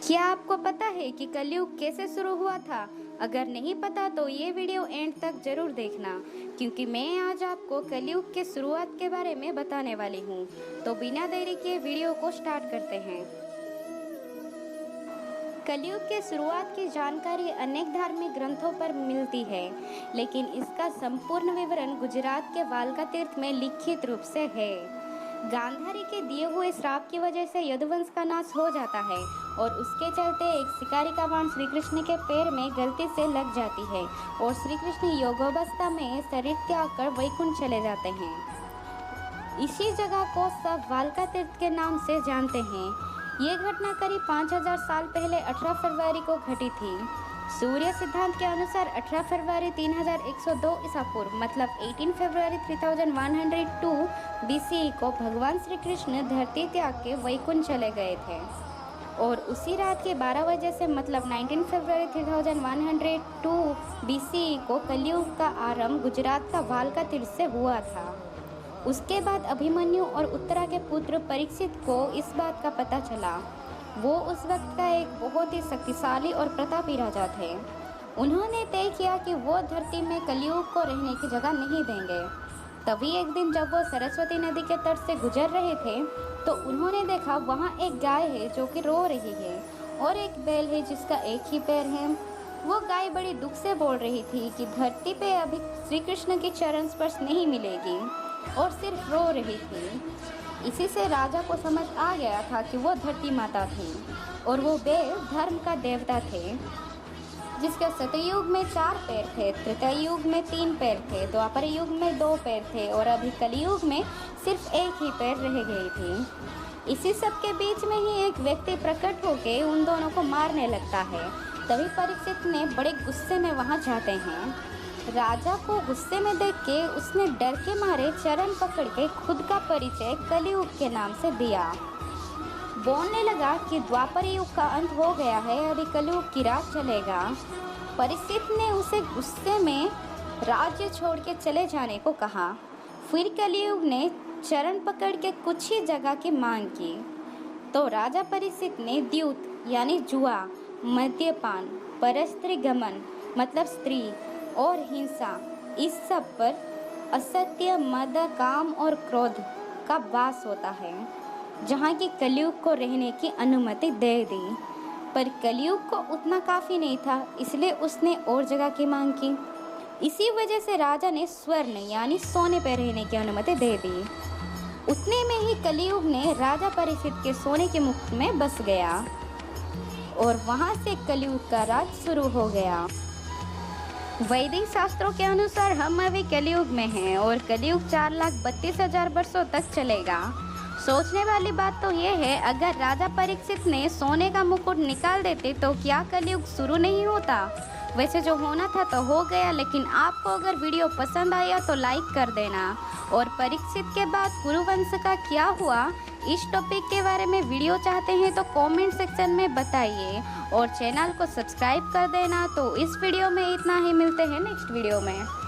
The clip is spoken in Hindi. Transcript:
क्या आपको पता है कि कलयुग कैसे शुरू हुआ था? अगर नहीं पता तो ये वीडियो एंड तक जरूर देखना, क्योंकि मैं आज आपको कलयुग के शुरुआत के बारे में बताने वाली हूँ। तो बिना देरी के वीडियो को स्टार्ट करते हैं। कलयुग के शुरुआत की जानकारी अनेक धार्मिक ग्रंथों पर मिलती है, लेकिन इसका संपूर्ण विवरण गुजरात के वालका तीर्थ में लिखित रूप से है। गांधारी के दिए हुए श्राप की वजह से यदुवंश का नाश हो जाता है और उसके चलते एक शिकारी का बाण श्री कृष्ण के पैर में गलती से लग जाती है और श्री कृष्ण योगावस्था में शरीर त्याग कर वैकुंठ चले जाते हैं। इसी जगह को सब वालका तीर्थ के नाम से जानते हैं। ये घटना करीब 5000 साल पहले 18 फरवरी को घटी थी। सूर्य सिद्धांत के अनुसार 18 फरवरी 3102 ईसा पूर्व मतलब 18 फरवरी 3102 BCE को भगवान श्री कृष्ण धरती त्याग के वैकुंठ चले गए थे और उसी रात के 12 बजे से मतलब 19 फरवरी 3102 BCE को कलयुग का आरंभ गुजरात का वालका तीर्थ से हुआ था। उसके बाद अभिमन्यु और उत्तरा के पुत्र परीक्षित को इस बात का पता चला। वो उस वक्त का एक बहुत ही शक्तिशाली और प्रतापी राजा थे। उन्होंने तय किया कि वो धरती में कलयुग को रहने की जगह नहीं देंगे। तभी एक दिन जब वो सरस्वती नदी के तट से गुजर रहे थे तो उन्होंने देखा वहाँ एक गाय है जो कि रो रही है और एक बैल है जिसका एक ही पैर है। वो गाय बड़ी दुख से बोल रही थी कि धरती पे अभी श्री कृष्ण की चरण स्पर्श नहीं मिलेगी और सिर्फ रो रही थी। इसी से राजा को समझ आ गया था कि वो धरती माता थी और वो बैल धर्म का देवता थे, जिसके सतयुग में 4 पैर थे, त्रेता युग में 3 पैर थे, द्वापर युग में 2 पैर थे और अभी कलयुग में सिर्फ एक ही पैर रह गई थी। इसी सब के बीच में ही एक व्यक्ति प्रकट होकर उन दोनों को मारने लगता है। तभी परीक्षित ने बड़े गुस्से में वहाँ जाते हैं। राजा को गुस्से में देख के उसने डर के मारे चरण पकड़ के खुद का परिचय कलयुग के नाम से दिया। बोलने लगा कि द्वापर युग का अंत हो गया है, अभी कलयुग की रात चलेगा। परीक्षित ने उसे गुस्से में राज्य छोड़ के चले जाने को कहा। फिर कलयुग ने चरण पकड़ के कुछ ही जगह की मांग की तो राजा परीक्षित ने द्यूत यानी जुआ, मद्यपान, परस्त्री गमन मतलब स्त्री और हिंसा, इस सब पर असत्य, मद, काम और क्रोध का वास होता है, जहाँ की कलयुग को रहने की अनुमति दे दी। पर कलयुग को उतना काफ़ी नहीं था, इसलिए उसने और जगह की मांग की। इसी वजह से राजा ने स्वर्ण यानी सोने पर रहने की अनुमति दे दी। उतने में ही कलयुग ने राजा परीक्षित के सोने के मुकुट में बस गया और वहाँ से कलयुग का राज शुरू हो गया। वैदिक शास्त्रों के अनुसार हम अभी कलयुग में हैं और कलयुग 4,32,000 वर्षों तक चलेगा। सोचने वाली बात तो ये है, अगर राजा परीक्षित ने सोने का मुकुट निकाल देते तो क्या कलयुग शुरू नहीं होता? वैसे जो होना था तो हो गया, लेकिन आपको अगर वीडियो पसंद आया तो लाइक कर देना। और परीक्षित के बाद कुरुवंश का क्या हुआ, इस टॉपिक के बारे में वीडियो चाहते हैं तो कमेंट सेक्शन में बताइए और चैनल को सब्सक्राइब कर देना। तो इस वीडियो में इतना ही, मिलते हैं नेक्स्ट वीडियो में।